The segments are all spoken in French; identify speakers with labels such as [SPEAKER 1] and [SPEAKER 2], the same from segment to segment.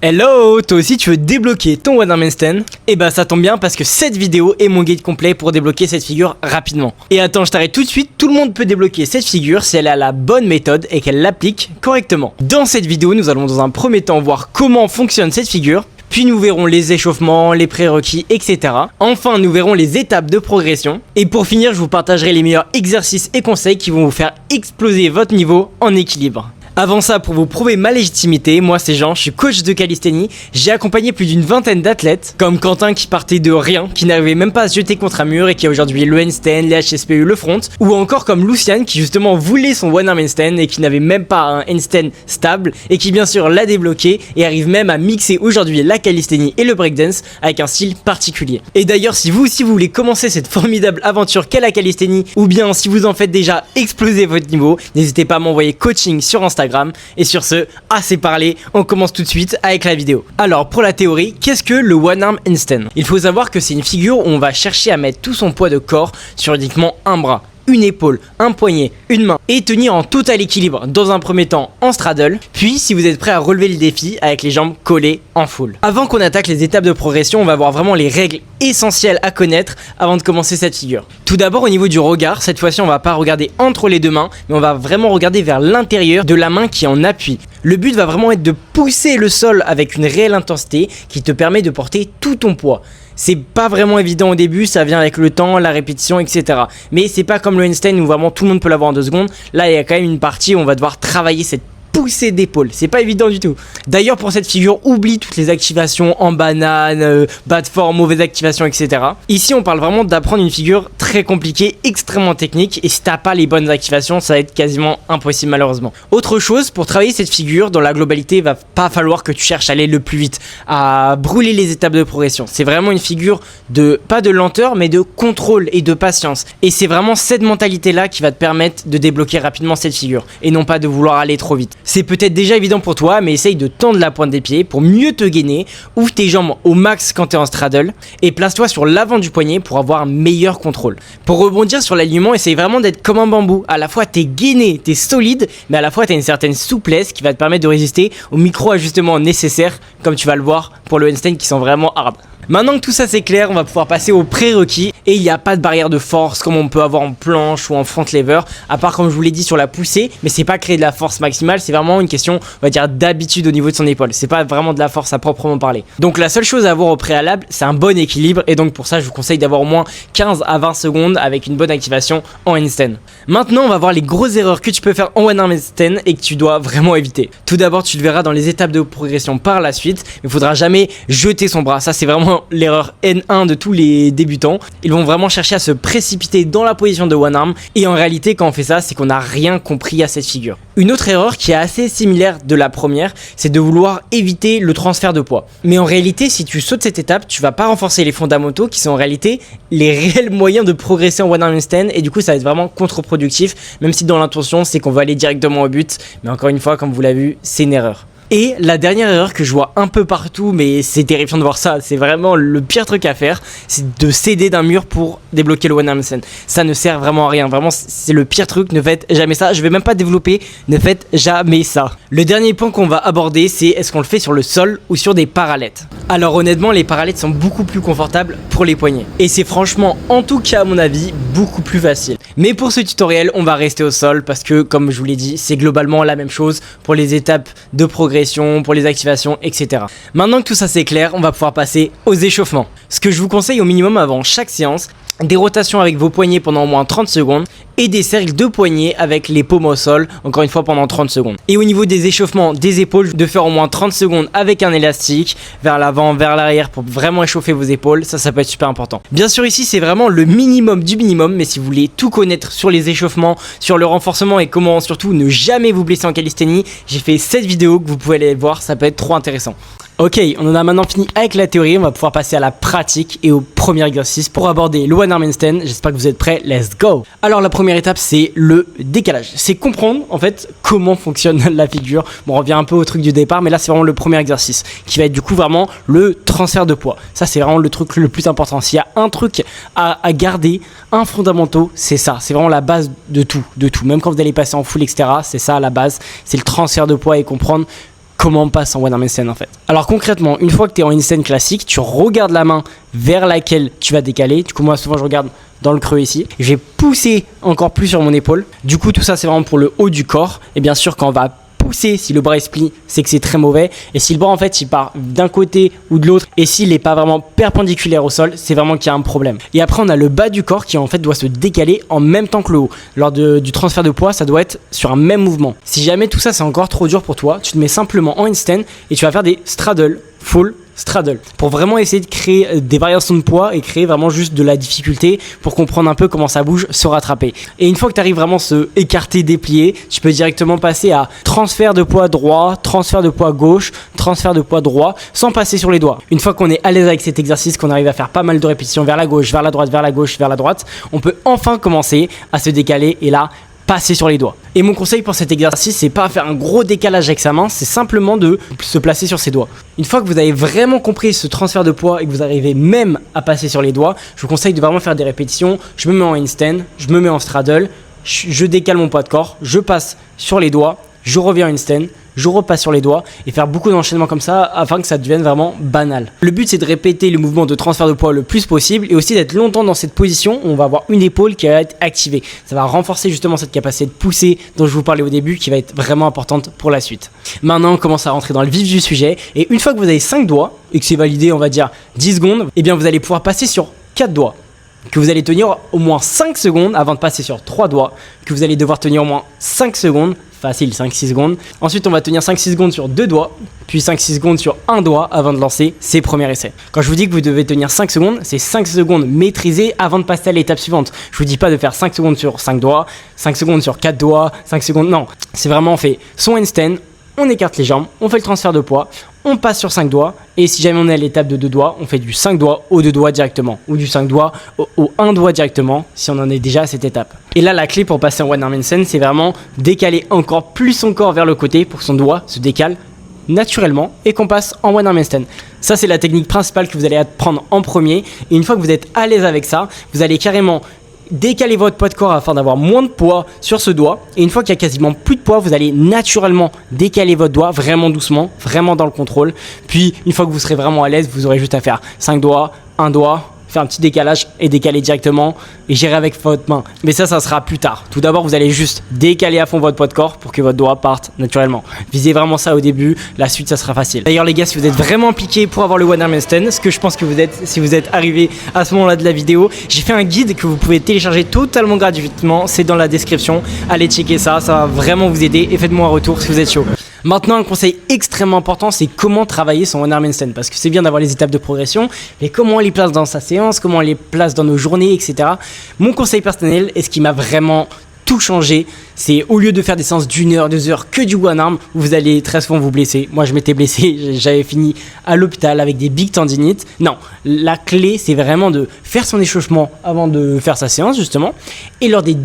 [SPEAKER 1] Hello, toi aussi tu veux débloquer ton One Arm Handstand? Et bah ça tombe bien parce que cette vidéo est mon guide complet pour débloquer cette figure rapidement. Et attends, je t'arrête tout de suite, tout le monde peut débloquer cette figure si elle a la bonne méthode et qu'elle l'applique correctement. Dans cette vidéo, nous allons dans un premier temps voir comment fonctionne cette figure, puis nous verrons les échauffements, les prérequis, etc. Enfin, nous verrons les étapes de progression. Et pour finir, je vous partagerai les meilleurs exercices et conseils qui vont vous faire exploser votre niveau en équilibre. Avant ça, pour vous prouver ma légitimité, moi c'est Jean, je suis coach de calisthénie, j'ai accompagné plus d'une vingtaine d'athlètes, comme Quentin qui partait de rien, qui n'arrivait même pas à se jeter contre un mur et qui a aujourd'hui le handstand, les HSPU, le front, ou encore comme Luciane qui justement voulait son one arm handstand et qui n'avait même pas un handstand stable et qui bien sûr l'a débloqué et arrive même à mixer aujourd'hui la calisthénie et le breakdance avec un style particulier. Et d'ailleurs, si vous aussi vous voulez commencer cette formidable aventure qu'est la calisthénie, ou bien si vous en faites déjà exploser votre niveau, n'hésitez pas à m'envoyer coaching sur Instagram. Et sur ce, assez parlé, on commence tout de suite avec la vidéo. Alors pour la théorie, qu'est-ce que le One Arm Handstand? Il faut savoir que c'est une figure où on va chercher à mettre tout son poids de corps sur uniquement un bras, une épaule, un poignet, une main et tenir en total équilibre dans un premier temps en straddle, puis si vous êtes prêt à relever le défi avec les jambes collées en full. Avant qu'on attaque les étapes de progression, on va voir vraiment les règles essentielles à connaître avant de commencer cette figure. Tout d'abord au niveau du regard, cette fois-ci on va pas regarder entre les deux mains, mais on va vraiment regarder vers l'intérieur de la main qui est en appui. Le but va vraiment être de pousser le sol avec une réelle intensité qui te permet de porter tout ton poids. C'est pas vraiment évident au début, ça vient avec le temps, la répétition, etc. Mais c'est pas comme le handstand où vraiment tout le monde peut l'avoir en 2 secondes. Là, il y a quand même une partie où on va devoir travailler cette poussée d'épaule, c'est pas évident du tout. D'ailleurs pour cette figure, oublie toutes les activations en banane, bas de forme, mauvaise activation, etc. Ici on parle vraiment d'apprendre une figure très compliquée, extrêmement technique, et si t'as pas les bonnes activations, ça va être quasiment impossible malheureusement. Autre chose, pour travailler cette figure, dans la globalité, il va pas falloir que tu cherches à aller le plus vite, à brûler les étapes de progression. C'est vraiment une figure de, pas de lenteur, mais de contrôle et de patience. Et c'est vraiment cette mentalité là qui va te permettre de débloquer rapidement cette figure, et non pas de vouloir aller trop vite. C'est peut-être déjà évident pour toi, mais essaye de tendre la pointe des pieds pour mieux te gainer. Ouvre tes jambes au max quand tu es en straddle et place-toi sur l'avant du poignet pour avoir un meilleur contrôle. Pour rebondir sur l'alignement, essaye vraiment d'être comme un bambou. À la fois t'es gainé, t'es solide, mais à la fois t'as une certaine souplesse qui va te permettre de résister aux micro-ajustements nécessaires, comme tu vas le voir pour le handstand qui sont vraiment hard. Maintenant que tout ça c'est clair, on va pouvoir passer aux prérequis et il n'y a pas de barrière de force comme on peut avoir en planche ou en front lever, à part comme je vous l'ai dit sur la poussée, mais c'est pas créer de la force maximale, c'est vraiment une question, on va dire, d'habitude au niveau de son épaule, c'est pas vraiment de la force à proprement parler. Donc la seule chose à avoir au préalable, c'est un bon équilibre et donc pour ça je vous conseille d'avoir au moins 15 à 20 secondes avec une bonne activation en handstand. Maintenant on va voir les grosses erreurs que tu peux faire en one arm handstand et que tu dois vraiment éviter. Tout d'abord tu le verras dans les étapes de progression par la suite, il faudra jamais jeter son bras, ça c'est vraiment l'erreur N1 de tous les débutants. Ils vont vraiment chercher à se précipiter dans la position de one arm et en réalité quand on fait ça c'est qu'on n'a rien compris à cette figure. Une autre erreur qui est assez similaire de la première, c'est de vouloir éviter le transfert de poids. Mais en réalité si tu sautes cette étape, tu vas pas renforcer les fondamentaux qui sont en réalité les réels moyens de progresser en one arm handstand et du coup ça va être vraiment contre-productif, même si dans l'intention c'est qu'on va aller directement au but, mais encore une fois comme vous l'avez vu c'est une erreur. Et la dernière erreur que je vois un peu partout, mais c'est terrifiant de voir ça, c'est vraiment le pire truc à faire, c'est de céder d'un mur pour débloquer le one arm handstand. Ça ne sert vraiment à rien, vraiment c'est le pire truc, ne faites jamais ça, je vais même pas développer, ne faites jamais ça. Le dernier point qu'on va aborder, c'est est-ce qu'on le fait sur le sol ou sur des parallettes. Alors honnêtement, les parallettes sont beaucoup plus confortables pour les poignets. Et c'est franchement, en tout cas à mon avis, beaucoup plus facile. Mais pour ce tutoriel, on va rester au sol parce que, comme je vous l'ai dit, c'est globalement la même chose pour les étapes de progression, pour les activations, etc. Maintenant que tout ça c'est clair, on va pouvoir passer aux échauffements. Ce que je vous conseille au minimum avant chaque séance, des rotations avec vos poignets pendant au moins 30 secondes et des cercles de poignets avec les paumes au sol, encore une fois pendant 30 secondes. Et au niveau des échauffements des épaules, de faire au moins 30 secondes avec un élastique, vers l'avant, vers l'arrière pour vraiment échauffer vos épaules, ça peut être super important. Bien sûr ici c'est vraiment le minimum du minimum, mais si vous voulez tout connaître sur les échauffements, sur le renforcement et comment surtout ne jamais vous blesser en calisthénie, j'ai fait cette vidéo que vous pouvez aller voir, ça peut être trop intéressant. Ok, on en a maintenant fini avec la théorie, on va pouvoir passer à la pratique et au premier exercice pour aborder le one arm handstand. J'espère que vous êtes prêts, let's go. Alors la première étape c'est le décalage, c'est comprendre en fait comment fonctionne la figure. Bon, on revient un peu au truc du départ, mais là c'est vraiment le premier exercice qui va être du coup vraiment le transfert de poids. Ça c'est vraiment le truc le plus important. S'il y a un truc à garder, un fondamental, c'est ça, c'est vraiment la base de tout, même quand vous allez passer en full, etc. C'est ça la base, c'est le transfert de poids et comprendre comment on passe en one arm handstand en fait. Alors concrètement, une fois que tu es en handstand classique, tu regardes la main vers laquelle tu vas décaler. Du coup moi souvent je regarde dans le creux ici. Je vais pousser encore plus sur mon épaule. Du coup tout ça c'est vraiment pour le haut du corps. Et bien sûr quand on va pousser, si le bras est split, c'est que c'est très mauvais. Et si le bras en fait il part d'un côté ou de l'autre et s'il n'est pas vraiment perpendiculaire au sol, c'est vraiment qu'il y a un problème. Et après on a le bas du corps qui en fait doit se décaler en même temps que le haut. Lors du transfert de poids, ça doit être sur un même mouvement. Si jamais tout ça c'est encore trop dur pour toi, tu te mets simplement en handstand et tu vas faire des straddle, full straddle, pour vraiment essayer de créer des variations de poids et créer vraiment juste de la difficulté pour comprendre un peu comment ça bouge, se rattraper. Et une fois que tu arrives vraiment à se écarter, déplier, tu peux directement passer à transfert de poids droit, transfert de poids gauche, transfert de poids droit, sans passer sur les doigts. Une fois qu'on est à l'aise avec cet exercice, qu'on arrive à faire pas mal de répétitions vers la gauche, vers la droite, vers la gauche, vers la droite, on peut enfin commencer à se décaler et là, passer sur les doigts. Et mon conseil pour cet exercice, c'est pas faire un gros décalage avec sa main, c'est simplement de se placer sur ses doigts. Une fois que vous avez vraiment compris ce transfert de poids et que vous arrivez même à passer sur les doigts, je vous conseille de vraiment faire des répétitions. Je me mets en handstand, je me mets en straddle, je décale mon poids de corps, je passe sur les doigts, je reviens en handstand, je repasse sur les doigts et faire beaucoup d'enchaînements comme ça afin que ça devienne vraiment banal. Le but c'est de répéter le mouvement de transfert de poids le plus possible et aussi d'être longtemps dans cette position où on va avoir une épaule qui va être activée. Ça va renforcer justement cette capacité de pousser dont je vous parlais au début qui va être vraiment importante pour la suite. Maintenant on commence à rentrer dans le vif du sujet et une fois que vous avez 5 doigts et que c'est validé on va dire 10 secondes, et bien vous allez pouvoir passer sur 4 doigts que vous allez tenir au moins 5 secondes avant de passer sur 3 doigts, que vous allez devoir tenir au moins 5 secondes, facile 5-6 secondes. Ensuite on va tenir 5-6 secondes sur 2 doigts, puis 5-6 secondes sur 1 doigt avant de lancer ses premiers essais. Quand je vous dis que vous devez tenir 5 secondes, c'est 5 secondes maîtrisées avant de passer à l'étape suivante. Je vous dis pas de faire 5 secondes sur 5 doigts, 5 secondes sur 4 doigts, 5 secondes, non. C'est vraiment on fait son handstand, on écarte les jambes, on fait le transfert de poids, on passe sur 5 doigts et si jamais on est à l'étape de 2 doigts, on fait du 5 doigts au 2 doigts directement ou du 5 doigts au 1 doigt directement si on en est déjà à cette étape. Et là la clé pour passer en one arm handstand, c'est vraiment décaler encore plus son corps vers le côté pour que son doigt se décale naturellement et qu'on passe en one arm handstand. Ça c'est la technique principale que vous allez apprendre en premier et une fois que vous êtes à l'aise avec ça, vous allez carrément décalez votre poids de corps afin d'avoir moins de poids sur ce doigt et une fois qu'il y a quasiment plus de poids, vous allez naturellement décaler votre doigt vraiment doucement, vraiment dans le contrôle. Puis une fois que vous serez vraiment à l'aise, vous aurez juste à faire 5 doigts, 1 doigt, faire un petit décalage et décaler directement et gérer avec votre main. Mais ça sera plus tard. Tout d'abord, vous allez juste décaler à fond votre poids de corps pour que votre doigt parte naturellement. Visez vraiment ça au début, la suite ça sera facile. D'ailleurs les gars, si vous êtes vraiment impliqués pour avoir le one arm handstand, ce que je pense que vous êtes si vous êtes arrivé à ce moment-là de la vidéo, j'ai fait un guide que vous pouvez télécharger totalement gratuitement, c'est dans la description. Allez checker ça, ça va vraiment vous aider et faites-moi un retour si vous êtes chaud. Maintenant, un conseil extrêmement important, c'est comment travailler son one arm handstand. Parce que c'est bien d'avoir les étapes de progression, mais comment on les place dans sa séance, comment on les place dans nos journées, etc. Mon conseil personnel, et ce qui m'a vraiment tout changé, c'est au lieu de faire des séances d'1 heure, 2 heures, que du one arm, vous allez très souvent vous blesser. Moi, je m'étais blessé, j'avais fini à l'hôpital avec des big tendinites. Non, la clé, c'est vraiment de faire son échauffement avant de faire sa séance, justement. Et lors des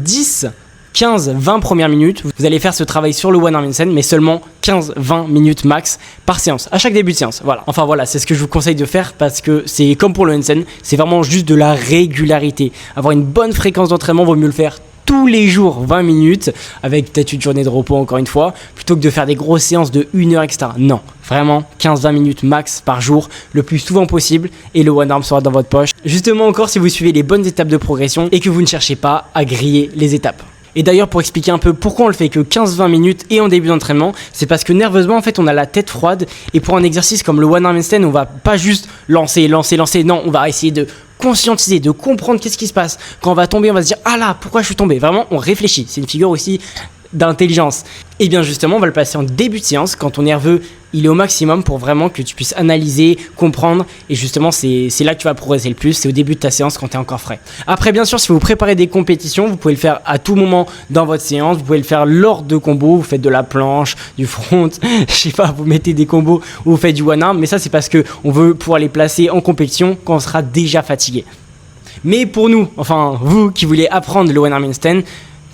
[SPEAKER 1] 15-20 premières minutes, vous allez faire ce travail sur le one arm handstand, mais seulement 15-20 minutes max par séance, à chaque début de séance. Voilà. Enfin voilà, c'est ce que je vous conseille de faire parce que c'est comme pour le handstand, c'est vraiment juste de la régularité. Avoir une bonne fréquence d'entraînement, vaut mieux le faire tous les jours 20 minutes avec peut-être une journée de repos encore une fois, plutôt que de faire des grosses séances de 1 heure, etc. Non, vraiment 15-20 minutes max par jour, le plus souvent possible et le one arm sera dans votre poche. Justement encore si vous suivez les bonnes étapes de progression et que vous ne cherchez pas à griller les étapes. Et d'ailleurs pour expliquer un peu pourquoi on le fait que 15-20 minutes et en début d'entraînement, c'est parce que nerveusement en fait on a la tête froide et pour un exercice comme le one arm handstand on va pas juste lancer, non, on va essayer de conscientiser, de comprendre qu'est-ce qui se passe. Quand on va tomber on va se dire ah là pourquoi je suis tombé, vraiment on réfléchit, c'est une figure aussi d'intelligence. Et bien justement on va le passer en début de séance quand ton nerveux il est au maximum pour vraiment que tu puisses analyser, comprendre et justement c'est là que tu vas progresser le plus, c'est au début de ta séance quand tu es encore frais. Après bien sûr si vous préparez des compétitions, vous pouvez le faire à tout moment dans votre séance, vous pouvez le faire lors de combos, vous faites de la planche, du front, je sais pas, vous mettez des combos ou vous faites du one arm, mais ça c'est parce que on veut pouvoir les placer en compétition quand on sera déjà fatigué. Mais pour nous, enfin vous qui voulez apprendre le one arm handstand,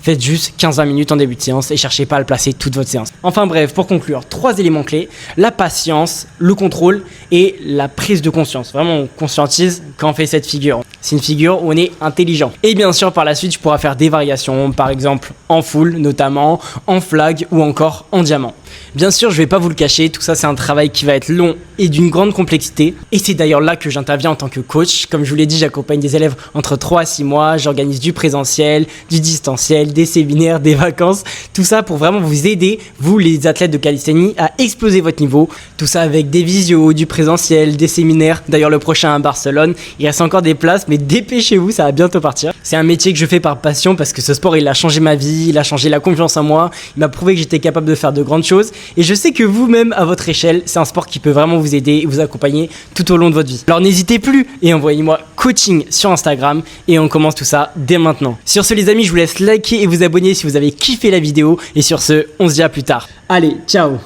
[SPEAKER 1] faites juste 15-20 minutes en début de séance et cherchez pas à le placer toute votre séance. Enfin bref, pour conclure, 3 éléments clés, la patience, le contrôle et la prise de conscience. Vraiment, on conscientise quand on fait cette figure. C'est une figure où on est intelligent. Et bien sûr, par la suite, tu pourras faire des variations, par exemple en full, notamment en flag ou encore en diamant. Bien sûr, je vais pas vous le cacher, tout ça c'est un travail qui va être long et d'une grande complexité. Et c'est d'ailleurs là que j'interviens en tant que coach. Comme je vous l'ai dit, j'accompagne des élèves entre 3 à 6 mois, j'organise du présentiel, du distanciel, des séminaires, des vacances. Tout ça pour vraiment vous aider, vous les athlètes de calisthénie, à exploser votre niveau. Tout ça avec des visios, du présentiel, des séminaires. D'ailleurs le prochain à Barcelone, il reste encore des places, mais dépêchez-vous, ça va bientôt partir. C'est un métier que je fais par passion parce que ce sport il a changé ma vie, il a changé la confiance en moi, il m'a prouvé que j'étais capable de faire de grandes choses. Et je sais que vous-même, à votre échelle, c'est un sport qui peut vraiment vous aider et vous accompagner tout au long de votre vie. Alors n'hésitez plus et envoyez-moi coaching sur Instagram et on commence tout ça dès maintenant. Sur ce les amis, je vous laisse liker et vous abonner si vous avez kiffé la vidéo. Et sur ce, on se dit à plus tard. Allez, ciao!